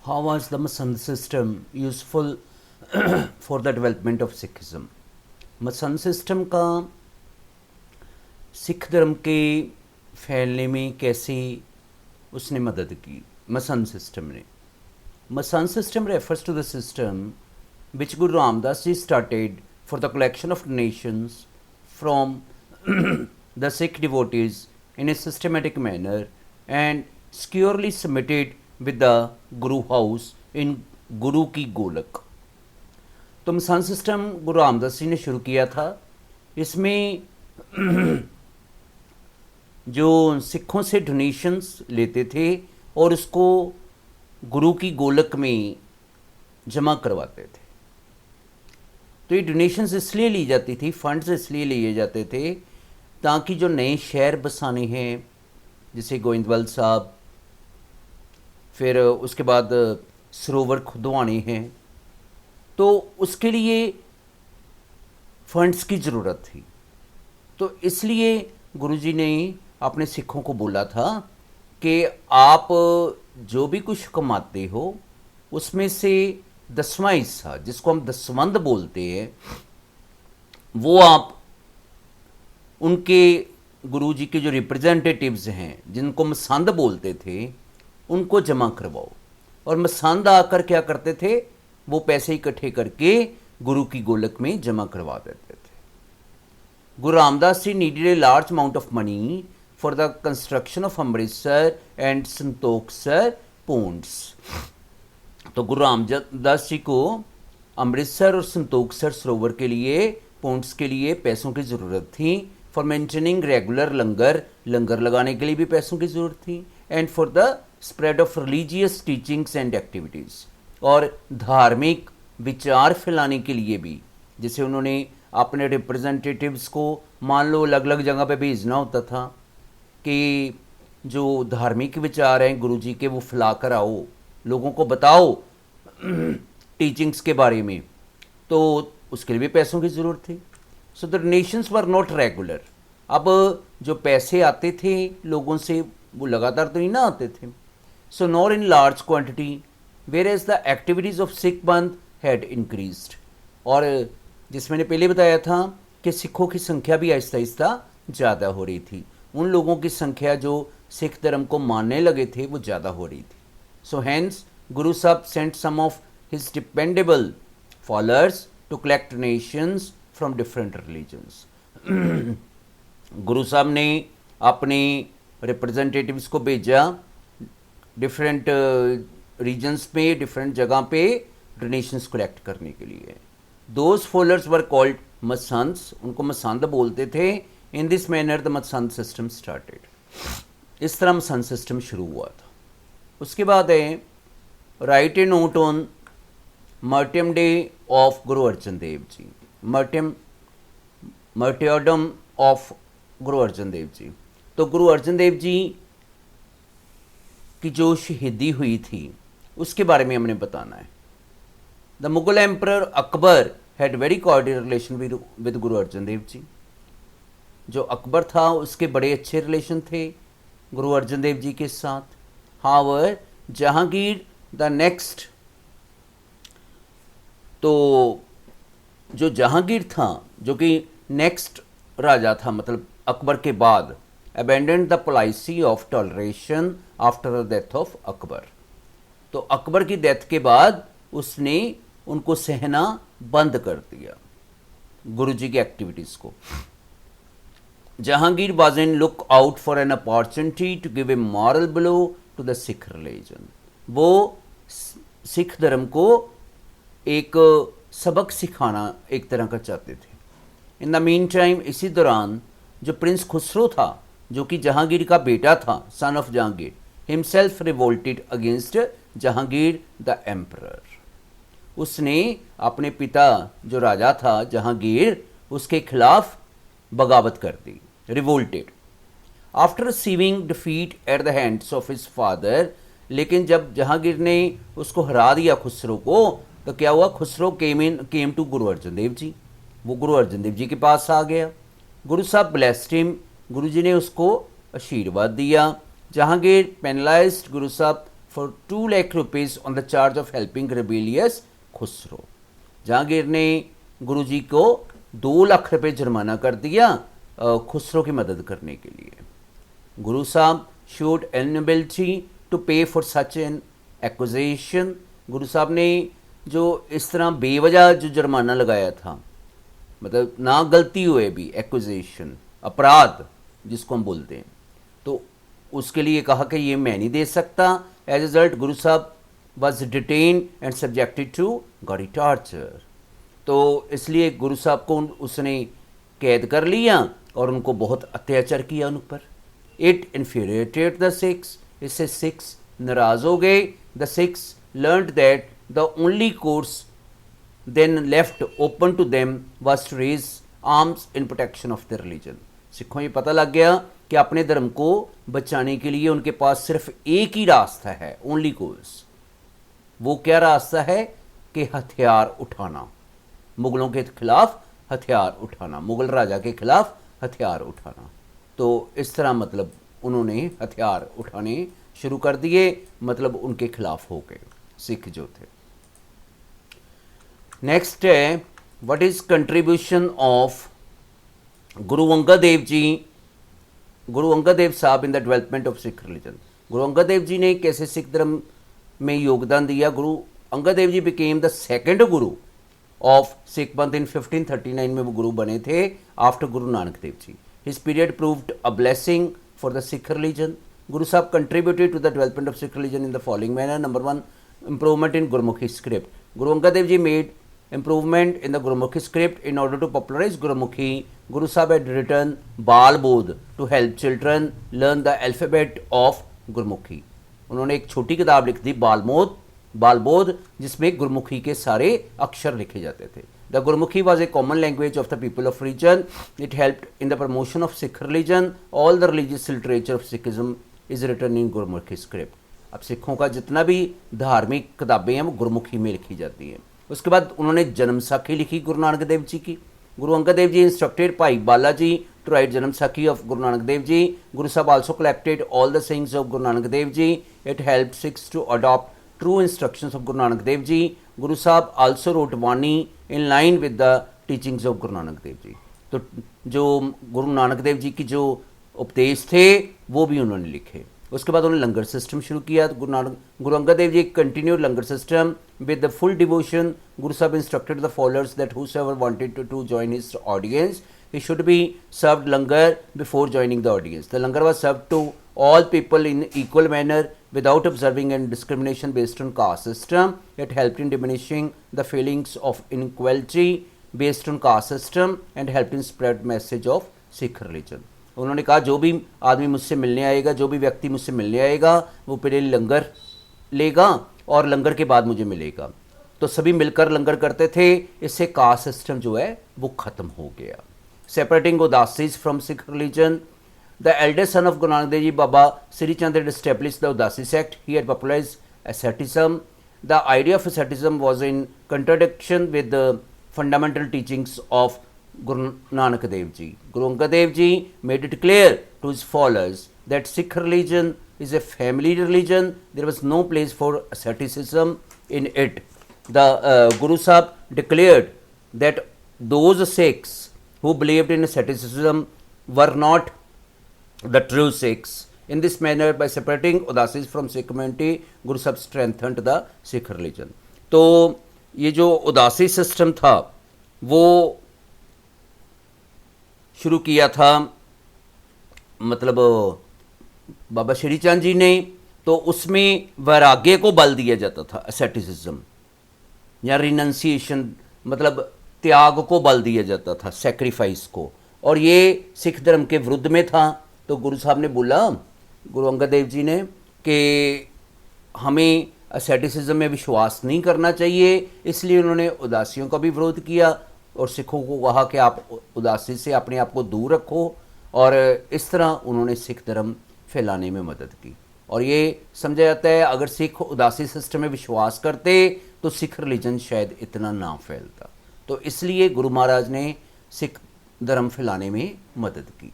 How was the Masand system useful for the development of Sikhism? Masand system का सिख धर्म के फैलने में कैसे उसने मदद की? मसंद सिस्टम ने Masand system refers to the system which Guru Ramdas ji started for the collection of donations from the Sikh devotees in a systematic manner and securely submitted with the Guru house in Guru की गोलक. तो Masand system गुरु रामदास जी ने शुरू किया था. इसमें जो सिखों से डोनेशंस लेते थे और उसको गुरु की गोलक में जमा करवाते थे. तो ये डोनेशंस इसलिए ली जाती थी, फंड्स इसलिए लिए जाते थे ताकि जो नए शहर बसाने हैं जैसे गोविंदवाल साहब, फिर उसके बाद सरोवर खुदवाने हैं, तो उसके लिए फंड्स की ज़रूरत थी. तो इसलिए गुरुजी ने अपने सिखों को बोला था कि आप जो भी कुछ कमाते हो उसमें से 10वां हिस्सा, जिसको हम दसवंध बोलते हैं, वो आप उनके गुरुजी के जो रिप्रेजेंटेटिव्स हैं जिनको मसंद बोलते थे उनको जमा करवाओ. और मसंद आकर क्या करते थे, वो पैसे इकट्ठे करके गुरु की गोलक में जमा करवा देते थे. Guru Ramdas ji needed a large amount of money for the construction of Amritsar and Santokhsar ponds. तो गुरु रामदास जी को अमृतसर और संतोखसर सरोवर के लिए, पोन्ड्स के लिए पैसों की ज़रूरत थी. फॉर मेंटेनिंग रेगुलर लंगर लगाने के लिए भी पैसों की ज़रूरत थी. And for the spread of religious teachings and activities, और धार्मिक विचार फैलाने के लिए भी. जैसे उन्होंने अपने रिप्रेजेंटेटिव्स को मान लो अलग अलग जगह पे भेजना होता था कि जो धार्मिक विचार हैं गुरुजी के वो फैला कर आओ, लोगों को बताओ टीचिंग्स के बारे में, तो उसके लिए भी पैसों की ज़रूरत थी. So the donations were not regular. अब जो पैसे आते थे लोगों से वो लगातार तो नहीं ना आते थे. So nor in large quantity, whereas the activities of Sikh Panth had increased. और जिस मैंने पहले बताया था कि सिखों की संख्या भी आहिस्ता आहिस्ता ज़्यादा हो रही थी. उन लोगों की संख्या जो सिख धर्म को मानने लगे थे वो ज़्यादा हो रही थी. सो hence Guru Sahab sent some of his dependable followers to collect donations from different religions. Guru Sahab ने अपने रिप्रेजेंटेटिव्स को भेजा डिफरेंट रीजन्स में, डिफरेंट जगह पे डोनेशंस कलेक्ट करने के लिए. दोज फॉलोअर्स वर कॉल्ड मसंद्स, उनको मसंद बोलते थे. In this manner the Masand system started. इस तरह मसंद सिस्टम शुरू हुआ था. उसके बाद है write a note on martyrdom day of Guru Arjan Dev ji. मार्टियरडम of Guru Arjan Dev ji. तो गुरु अर्जन देव जी की जो शहीदी हुई थी उसके बारे में हमने बताना है. The Mughal emperor Akbar had very cordial relation with गुरु अर्जन देव जी. जो अकबर था उसके बड़े अच्छे रिलेशन थे गुरु अर्जन देव जी के साथ. हावर जहांगीर द नेक्स्ट, तो जो जहांगीर था जो कि नेक्स्ट राजा था, मतलब अकबर के बाद, abandoned the policy of toleration after the death of Akbar. तो अकबर की डेथ के बाद उसने उनको सहना बंद कर दिया गुरुजी की एक्टिविटीज़ को. Jahangir was in look out for an opportunity to give a moral blow to the Sikh religion. वो सिख धर्म को एक सबक सिखाना एक तरह का चाहते थे. इन द मीन टाइम, इसी दौरान जो प्रिंस खुसरो था जो कि जहांगीर का बेटा था, son of Jahangir, himself revolted against Jahangir the emperor. उसने अपने पिता जो राजा था जहांगीर, उसके खिलाफ बगावत कर दी, revolted. After receiving defeat at the hands of his father, लेकिन जब जहांगीर ने उसको हरा दिया खुसरो को, तो क्या हुआ, खुसरो केम टू गुरु अर्जन देव जी. वो गुरु अर्जन देव जी के पास आ गया. गुरु साहब ब्लेस्ड हिम, गुरु जी ने उसको आशीर्वाद दिया. जहांगीर पेनलाइज्ड गुरु साहब for 2 lakh rupees on the charge of helping rebellious Khusro. Jahangir ने गुरु जी को 2 लाख रुपए जुर्माना कर दिया खुसरो की मदद करने के लिए। गुरु साहब showed inability to pay for such an accusation। गुरु साहब ने जो इस तरह बेवजह जो जुर्माना लगाया था, मतलब ना गलती हुए भी, एक्विजिशन अपराध जिसको हम बोलते हैं, तो उसके लिए कहा कि ये मैं नहीं दे सकता। As a result Guru Sahab was detain and subjected to gaudy torture. तो इसलिए गुरु साहब को उसने कैद कर लिया और उनको बहुत अत्याचार किया उन पर। इट इन्फ्यूरिएटेड द सिक्स, इससे सिक्स नाराज हो गए। The six learned that the only course then left open to them was to raise arms in protection of their religion। सिखों ये पता लग गया कि अपने धर्म को बचाने के लिए उनके पास सिर्फ एक ही रास्ता है, ओनली कोर्स। वो क्या रास्ता है कि हथियार उठाना, मुगलों के खिलाफ हथियार उठाना, मुगल राजा के खिलाफ हथियार उठाना। तो इस तरह मतलब उन्होंने हथियार उठाने शुरू कर दिए, मतलब उनके खिलाफ हो गए सिख जो थे। नेक्स्ट है व्हाट इज कंट्रीब्यूशन ऑफ गुरु अंगद देव जी, गुरु अंगद देव साहब in the development of Sikh religion. गुरु अंगद देव जी ने कैसे सिख धर्म में योगदान दिया। गुरु अंगद देव जी became the second Guru of Sikh पंथ इन 1539 में वो गुरु बने थे after Guru Nanak Dev ji. His period proved a blessing for the Sikh religion. Guru Sahab contributed to the development of Sikh religion in the following manner. Number 1, improvement in Gurmukhi script। Guru Angad Dev Ji made improvement in the Gurmukhi script in order to popularize Gurmukhi. Guru Sahib had written Bal Bodh to help children learn the alphabet of Gurmukhi। उन्होंने एक छोटी किताब लिख दी बाल बोध, जिसमें गुरमुखी के सारे अक्षर लिखे जाते थे। The Gurmukhi was a common language of the people of region. It helped in the promotion of Sikh religion. All the religious literature of Sikhism is written in Gurmukhi script। अब सिखों का जितना भी धार्मिक किताबें हैं वो गुरमुखी में लिखी जाती हैं। उसके बाद उन्होंने जन्म साखी लिखी गुरु नानक देव जी की। गुरु अंगद देव जी इंस्ट्रक्टेड भाई बालाजी टू राइट जन्म साखी of Guru Nanak Dev ji. Guru Sahab also collected all the sayings of Guru Nanak Dev ji. It help Sikhs to adopt true instructions of Guru Nanak Dev ji. Guru Sahab also wrote Vani in line with the teachings of Guru Nanak Dev जी। तो जो गुरु नानक देव जी की जो उपदेश थे वो भी उन्होंने लिखे। उसके बाद उन्होंने लंगर सिस्टम शुरू किया। Guru Angad Dev ji continued langar system with the full devotion. Guru Sahab instructed the followers that whosoever wanted to join his audience he should be served langar before joining the audience। The langar was served to all people in equal manner without observing and discrimination based on caste system। It helped in diminishing the feelings of inequality based on caste system and helped in spread message of Sikh religion। उन्होंने कहा जो भी आदमी मुझसे मिलने आएगा, जो भी व्यक्ति मुझसे मिलने आएगा, वो पहले लंगर लेगा और लंगर के बाद मुझे मिलेगा। तो सभी मिलकर लंगर करते थे। इससे कास्ट सिस्टम जो है वो ख़त्म हो गया। Separating Udasis from Sikh religion. The eldest son of Guru Nanak Dev ji Baba Shri Chand had established the Udasi sect। He had popularized asceticism। The idea of asceticism was in contradiction with the fundamental teachings of Guru Nanak Dev Ji। Guru Angad Dev Ji made it clear to his followers that Sikh religion is a family religion। There was no place for asceticism in it। The Guru Sahib declared that those Sikhs who believed in asceticism were not the true Sikhs। In this manner, by separating Udasis from Sikh community, Guru Sahib strengthened the Sikh religion। तो ये जो उदासी system था वो शुरू किया था मतलब बाबा श्री चंद जी ने। तो उसमें वैराग्य को बल दिया जाता था, एसेटिसिज्म या रिनंसिएशन मतलब त्याग को बल दिया जाता था, सेक्रीफाइस को, और ये सिख धर्म के विरुद्ध में था। तो गुरु साहब ने बोला, गुरु अंगद देव जी ने, कि हमें एसेटिसिज्म में विश्वास नहीं करना चाहिए। इसलिए उन्होंने उदासियों का भी विरोध किया और सिखों को कहा कि आप उदासी से अपने आप को दूर रखो, और इस तरह उन्होंने सिख धर्म फैलाने में मदद की। और ये समझा जाता है अगर सिख उदासी सिस्टम में विश्वास करते तो सिख रिलीजन शायद इतना ना फैलता। तो इसलिए गुरु महाराज ने सिख धर्म फैलाने में मदद की।